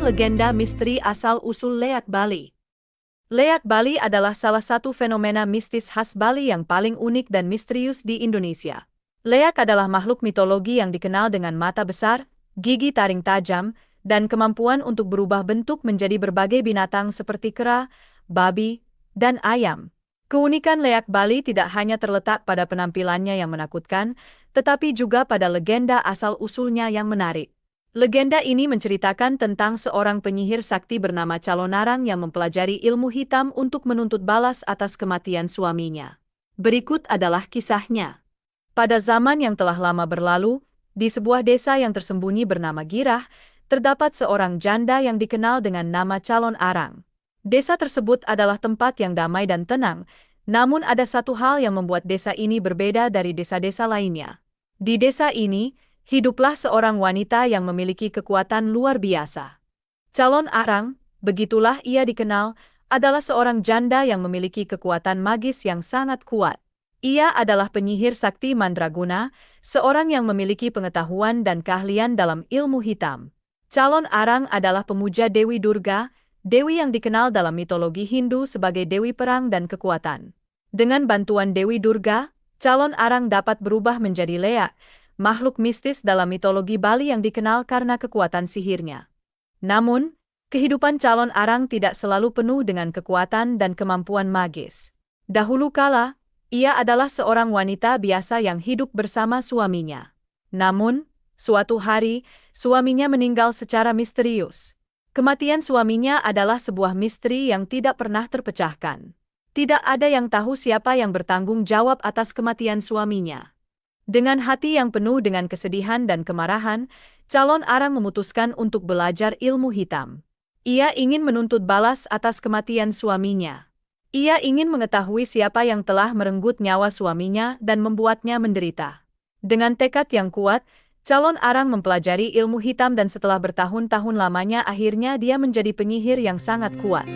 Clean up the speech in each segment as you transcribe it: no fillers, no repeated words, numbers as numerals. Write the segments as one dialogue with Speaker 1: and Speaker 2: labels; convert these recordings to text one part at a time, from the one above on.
Speaker 1: legenda misteri asal-usul Leak Bali. Leak Bali adalah salah satu fenomena mistis khas Bali yang paling unik dan misterius di Indonesia. Leak adalah makhluk mitologi yang dikenal dengan mata besar, gigi taring tajam, dan kemampuan untuk berubah bentuk menjadi berbagai binatang seperti kera, babi, dan ayam. Keunikan Leak Bali tidak hanya terletak pada penampilannya yang menakutkan, tetapi juga pada legenda asal-usulnya yang menarik. Legenda ini menceritakan tentang seorang penyihir sakti bernama Calonarang yang mempelajari ilmu hitam untuk menuntut balas atas kematian suaminya. Berikut adalah kisahnya. Pada zaman yang telah lama berlalu, di sebuah desa yang tersembunyi bernama Girah, terdapat seorang janda yang dikenal dengan nama Calon Arang. Desa tersebut adalah tempat yang damai dan tenang, namun ada satu hal yang membuat desa ini berbeda dari desa-desa lainnya. Di desa ini, hiduplah seorang wanita yang memiliki kekuatan luar biasa. Calon Arang, begitulah ia dikenal, adalah seorang janda yang memiliki kekuatan magis yang sangat kuat. Ia adalah penyihir sakti Mandraguna, seorang yang memiliki pengetahuan dan keahlian dalam ilmu hitam. Calon Arang adalah pemuja Dewi Durga, dewi yang dikenal dalam mitologi Hindu sebagai dewi perang dan kekuatan. Dengan bantuan Dewi Durga, Calon Arang dapat berubah menjadi Leak, makhluk mistis dalam mitologi Bali yang dikenal karena kekuatan sihirnya. Namun, kehidupan Calon Arang tidak selalu penuh dengan kekuatan dan kemampuan magis. Dahulu kala, ia adalah seorang wanita biasa yang hidup bersama suaminya. Namun, suatu hari, suaminya meninggal secara misterius. Kematian suaminya adalah sebuah misteri yang tidak pernah terpecahkan. Tidak ada yang tahu siapa yang bertanggung jawab atas kematian suaminya. Dengan hati yang penuh dengan kesedihan dan kemarahan, Calon Arang memutuskan untuk belajar ilmu hitam. Ia ingin menuntut balas atas kematian suaminya. Ia ingin mengetahui siapa yang telah merenggut nyawa suaminya dan membuatnya menderita. Dengan tekad yang kuat, Calon Arang mempelajari ilmu hitam dan setelah bertahun-tahun lamanya akhirnya dia menjadi penyihir yang sangat kuat.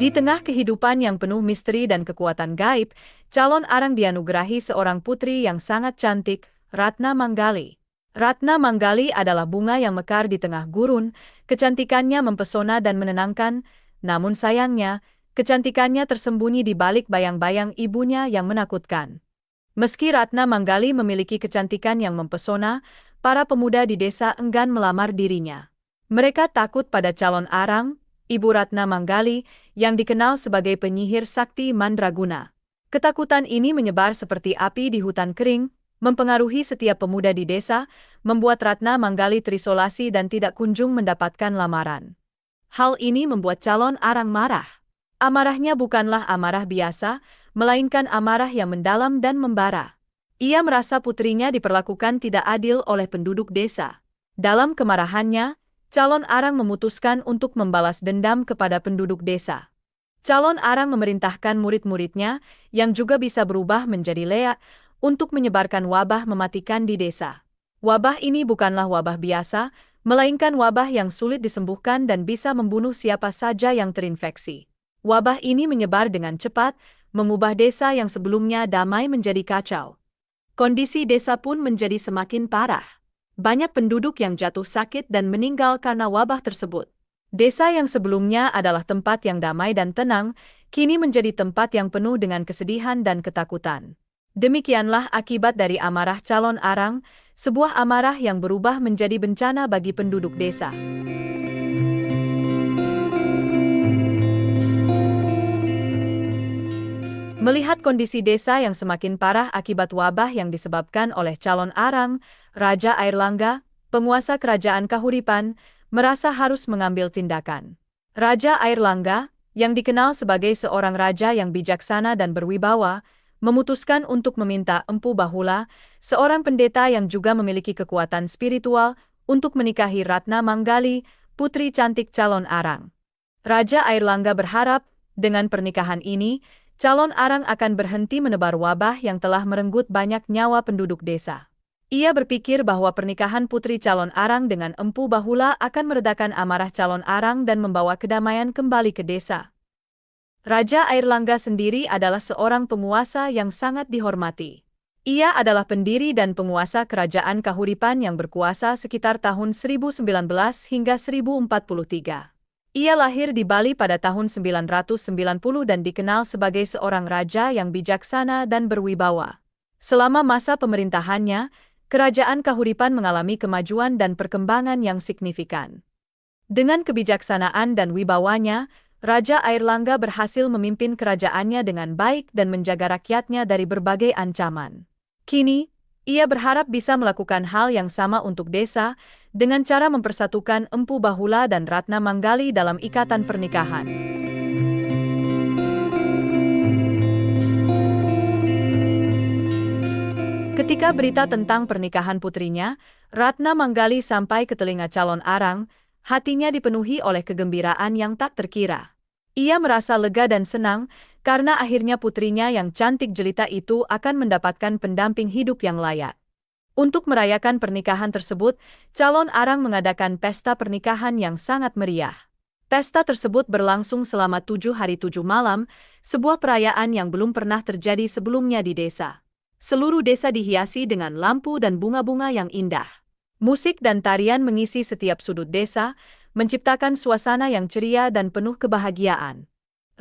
Speaker 1: Di tengah kehidupan yang penuh misteri dan kekuatan gaib, Calon Arang dianugerahi seorang putri yang sangat cantik, Ratna Manggali. Ratna Manggali adalah bunga yang mekar di tengah gurun, kecantikannya mempesona dan menenangkan, namun sayangnya, kecantikannya tersembunyi di balik bayang-bayang ibunya yang menakutkan. Meski Ratna Manggali memiliki kecantikan yang mempesona, para pemuda di desa enggan melamar dirinya. Mereka takut pada Calon Arang, Ibu Ratna Manggali, yang dikenal sebagai penyihir sakti Mandraguna. Ketakutan ini menyebar seperti api di hutan kering, mempengaruhi setiap pemuda di desa, membuat Ratna Manggali terisolasi dan tidak kunjung mendapatkan lamaran. Hal ini membuat Calon Arang marah. Amarahnya bukanlah amarah biasa, melainkan amarah yang mendalam dan membara. Ia merasa putrinya diperlakukan tidak adil oleh penduduk desa. Dalam kemarahannya, Calon Arang memutuskan untuk membalas dendam kepada penduduk desa. Calon Arang memerintahkan murid-muridnya, yang juga bisa berubah menjadi Leak, untuk menyebarkan wabah mematikan di desa. Wabah ini bukanlah wabah biasa, melainkan wabah yang sulit disembuhkan dan bisa membunuh siapa saja yang terinfeksi. Wabah ini menyebar dengan cepat, mengubah desa yang sebelumnya damai menjadi kacau. Kondisi desa pun menjadi semakin parah. Banyak penduduk yang jatuh sakit dan meninggal karena wabah tersebut. Desa yang sebelumnya adalah tempat yang damai dan tenang, kini menjadi tempat yang penuh dengan kesedihan dan ketakutan. Demikianlah akibat dari amarah Calon Arang, sebuah amarah yang berubah menjadi bencana bagi penduduk desa. Melihat kondisi desa yang semakin parah akibat wabah yang disebabkan oleh Calon Arang, Raja Airlangga, penguasa kerajaan Kahuripan, merasa harus mengambil tindakan. Raja Airlangga, yang dikenal sebagai seorang raja yang bijaksana dan berwibawa, memutuskan untuk meminta Empu Bahula, seorang pendeta yang juga memiliki kekuatan spiritual, untuk menikahi Ratna Manggali, putri cantik Calon Arang. Raja Airlangga berharap, dengan pernikahan ini, Calon Arang akan berhenti menebar wabah yang telah merenggut banyak nyawa penduduk desa. Ia berpikir bahwa pernikahan putri Calon Arang dengan Empu Bahula akan meredakan amarah Calon Arang dan membawa kedamaian kembali ke desa. Raja Airlangga sendiri adalah seorang penguasa yang sangat dihormati. Ia adalah pendiri dan penguasa kerajaan Kahuripan yang berkuasa sekitar tahun 1019 hingga 1043. Ia lahir di Bali pada tahun 990 dan dikenal sebagai seorang raja yang bijaksana dan berwibawa. Selama masa pemerintahannya, kerajaan Kahuripan mengalami kemajuan dan perkembangan yang signifikan. Dengan kebijaksanaan dan wibawanya, Raja Airlangga berhasil memimpin kerajaannya dengan baik dan menjaga rakyatnya dari berbagai ancaman. Kini, ia berharap bisa melakukan hal yang sama untuk desa dengan cara mempersatukan Empu Bahula dan Ratna Manggali dalam ikatan pernikahan. Ketika berita tentang pernikahan putrinya, Ratna Manggali sampai ke telinga calon arang, hatinya dipenuhi oleh kegembiraan yang tak terkira. Ia merasa lega dan senang karena akhirnya putrinya yang cantik jelita itu akan mendapatkan pendamping hidup yang layak. Untuk merayakan pernikahan tersebut, calon arang mengadakan pesta pernikahan yang sangat meriah. Pesta tersebut berlangsung selama 7 hari 7 malam, sebuah perayaan yang belum pernah terjadi sebelumnya di desa. Seluruh desa dihiasi dengan lampu dan bunga-bunga yang indah. Musik dan tarian mengisi setiap sudut desa, menciptakan suasana yang ceria dan penuh kebahagiaan.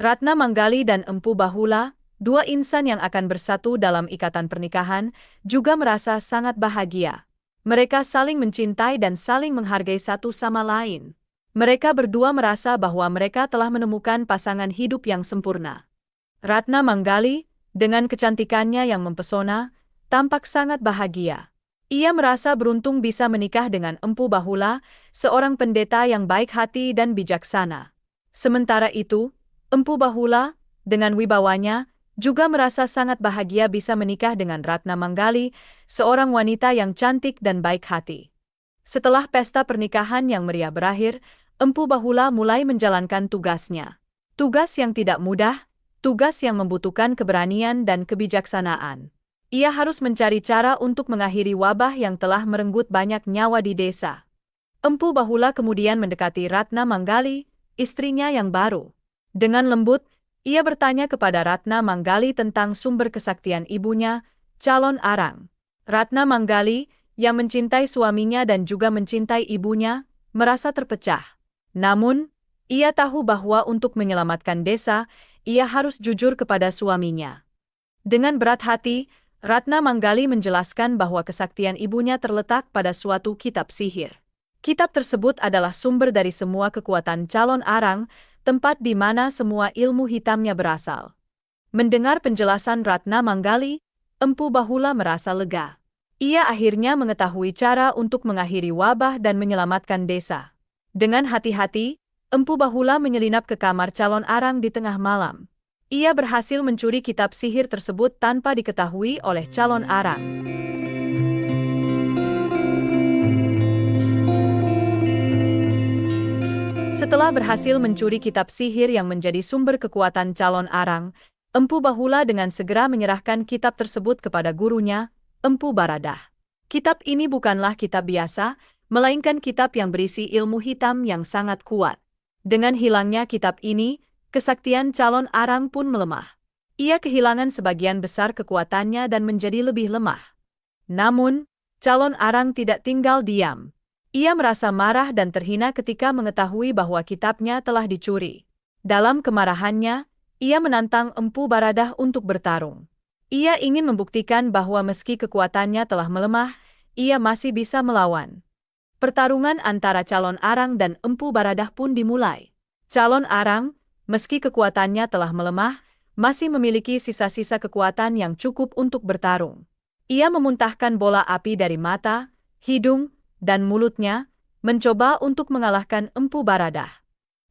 Speaker 1: Ratna Manggali dan Empu Bahula, dua insan yang akan bersatu dalam ikatan pernikahan, juga merasa sangat bahagia. Mereka saling mencintai dan saling menghargai satu sama lain. Mereka berdua merasa bahwa mereka telah menemukan pasangan hidup yang sempurna. Ratna Manggali, dengan kecantikannya yang mempesona, tampak sangat bahagia. Ia merasa beruntung bisa menikah dengan Empu Bahula, seorang pendeta yang baik hati dan bijaksana. Sementara itu, Empu Bahula, dengan wibawanya, juga merasa sangat bahagia bisa menikah dengan Ratna Manggali, seorang wanita yang cantik dan baik hati. Setelah pesta pernikahan yang meriah berakhir, Empu Bahula mulai menjalankan tugasnya. Tugas yang tidak mudah, tugas yang membutuhkan keberanian dan kebijaksanaan. Ia harus mencari cara untuk mengakhiri wabah yang telah merenggut banyak nyawa di desa. Empu Bahula kemudian mendekati Ratna Manggali, istrinya yang baru. Dengan lembut, ia bertanya kepada Ratna Manggali tentang sumber kesaktian ibunya, calon arang. Ratna Manggali, yang mencintai suaminya dan juga mencintai ibunya, merasa terpecah. Namun, ia tahu bahwa untuk menyelamatkan desa, ia harus jujur kepada suaminya. Dengan berat hati, Ratna Manggali menjelaskan bahwa kesaktian ibunya terletak pada suatu kitab sihir. Kitab tersebut adalah sumber dari semua kekuatan calon arang, tempat di mana semua ilmu hitamnya berasal. Mendengar penjelasan Ratna Manggali, Empu Bahula merasa lega. Ia akhirnya mengetahui cara untuk mengakhiri wabah dan menyelamatkan desa. Dengan hati-hati, Empu Bahula menyelinap ke kamar calon arang di tengah malam. Ia berhasil mencuri kitab sihir tersebut tanpa diketahui oleh calon arang. Setelah berhasil mencuri kitab sihir yang menjadi sumber kekuatan calon arang, Empu Bahula dengan segera menyerahkan kitab tersebut kepada gurunya, Empu Baradah. Kitab ini bukanlah kitab biasa, melainkan kitab yang berisi ilmu hitam yang sangat kuat. Dengan hilangnya kitab ini, kesaktian calon arang pun melemah. Ia kehilangan sebagian besar kekuatannya dan menjadi lebih lemah. Namun, calon arang tidak tinggal diam. Ia merasa marah dan terhina ketika mengetahui bahwa kitabnya telah dicuri. Dalam kemarahannya, ia menantang Empu Baradah untuk bertarung. Ia ingin membuktikan bahwa meski kekuatannya telah melemah, ia masih bisa melawan. Pertarungan antara calon arang dan Empu Baradah pun dimulai. Calon arang, meski kekuatannya telah melemah, masih memiliki sisa-sisa kekuatan yang cukup untuk bertarung. Ia memuntahkan bola api dari mata, hidung, dan mulutnya, mencoba untuk mengalahkan Empu Baradah.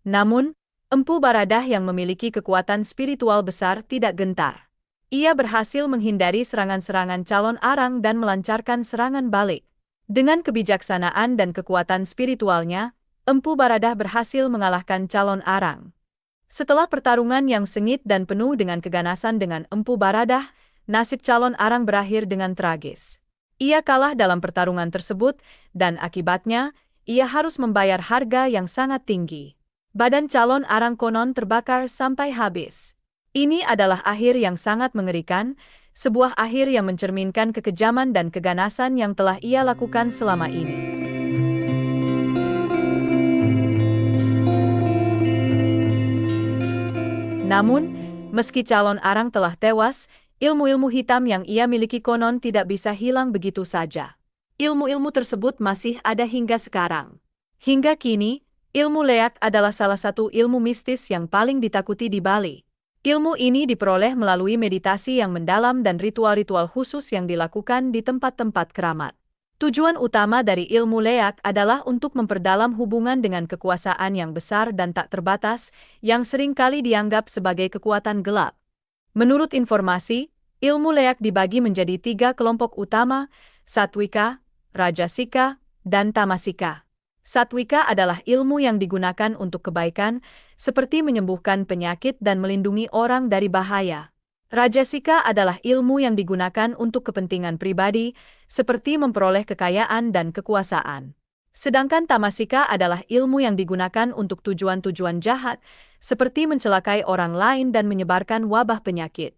Speaker 1: Namun, Empu Baradah yang memiliki kekuatan spiritual besar tidak gentar. Ia berhasil menghindari serangan-serangan calon arang dan melancarkan serangan balik. Dengan kebijaksanaan dan kekuatan spiritualnya, Empu Baradah berhasil mengalahkan calon arang. Setelah pertarungan yang sengit dan penuh dengan keganasan dengan Empu Baradah, nasib calon arang berakhir dengan tragis. Ia kalah dalam pertarungan tersebut, dan akibatnya, ia harus membayar harga yang sangat tinggi. Badan calon arang konon terbakar sampai habis. Ini adalah akhir yang sangat mengerikan, sebuah akhir yang mencerminkan kekejaman dan keganasan yang telah ia lakukan selama ini. Namun, meski calon arang telah tewas, ilmu-ilmu hitam yang ia miliki konon tidak bisa hilang begitu saja. Ilmu-ilmu tersebut masih ada hingga sekarang. Hingga kini, ilmu leak adalah salah satu ilmu mistis yang paling ditakuti di Bali. Ilmu ini diperoleh melalui meditasi yang mendalam dan ritual-ritual khusus yang dilakukan di tempat-tempat keramat. Tujuan utama dari ilmu leak adalah untuk memperdalam hubungan dengan kekuasaan yang besar dan tak terbatas, yang sering kali dianggap sebagai kekuatan gelap. Menurut informasi, ilmu leak dibagi menjadi 3 kelompok utama: Satwika, Rajasika, dan Tamasika. Satwika adalah ilmu yang digunakan untuk kebaikan, seperti menyembuhkan penyakit dan melindungi orang dari bahaya. Rajasika adalah ilmu yang digunakan untuk kepentingan pribadi, seperti memperoleh kekayaan dan kekuasaan. Sedangkan Tamasika adalah ilmu yang digunakan untuk tujuan-tujuan jahat, seperti mencelakai orang lain dan menyebarkan wabah penyakit.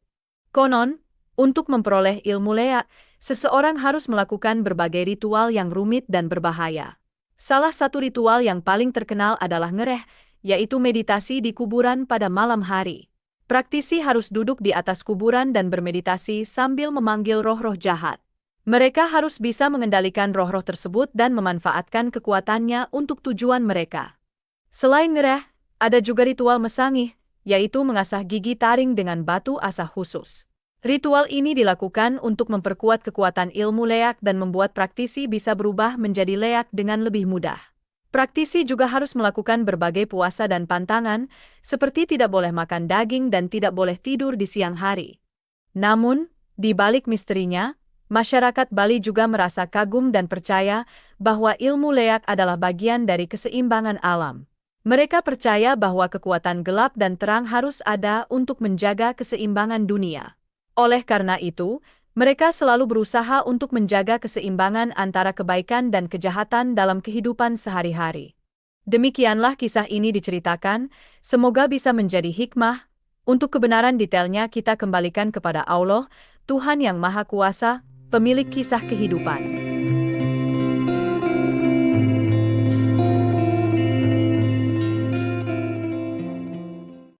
Speaker 1: Konon, untuk memperoleh ilmu leak, seseorang harus melakukan berbagai ritual yang rumit dan berbahaya. Salah satu ritual yang paling terkenal adalah ngereh, yaitu meditasi di kuburan pada malam hari. Praktisi harus duduk di atas kuburan dan bermeditasi sambil memanggil roh-roh jahat. Mereka harus bisa mengendalikan roh-roh tersebut dan memanfaatkan kekuatannya untuk tujuan mereka. Selain ngereh, ada juga ritual mesangih, yaitu mengasah gigi taring dengan batu asah khusus. Ritual ini dilakukan untuk memperkuat kekuatan ilmu leak dan membuat praktisi bisa berubah menjadi leak dengan lebih mudah. Praktisi juga harus melakukan berbagai puasa dan pantangan, seperti tidak boleh makan daging dan tidak boleh tidur di siang hari. Namun, di balik misterinya, masyarakat Bali juga merasa kagum dan percaya bahwa ilmu leak adalah bagian dari keseimbangan alam. Mereka percaya bahwa kekuatan gelap dan terang harus ada untuk menjaga keseimbangan dunia. Oleh karena itu, mereka selalu berusaha untuk menjaga keseimbangan antara kebaikan dan kejahatan dalam kehidupan sehari-hari. Demikianlah kisah ini diceritakan, semoga bisa menjadi hikmah. Untuk kebenaran detailnya kita kembalikan kepada Allah, Tuhan yang Maha Kuasa, pemilik kisah kehidupan.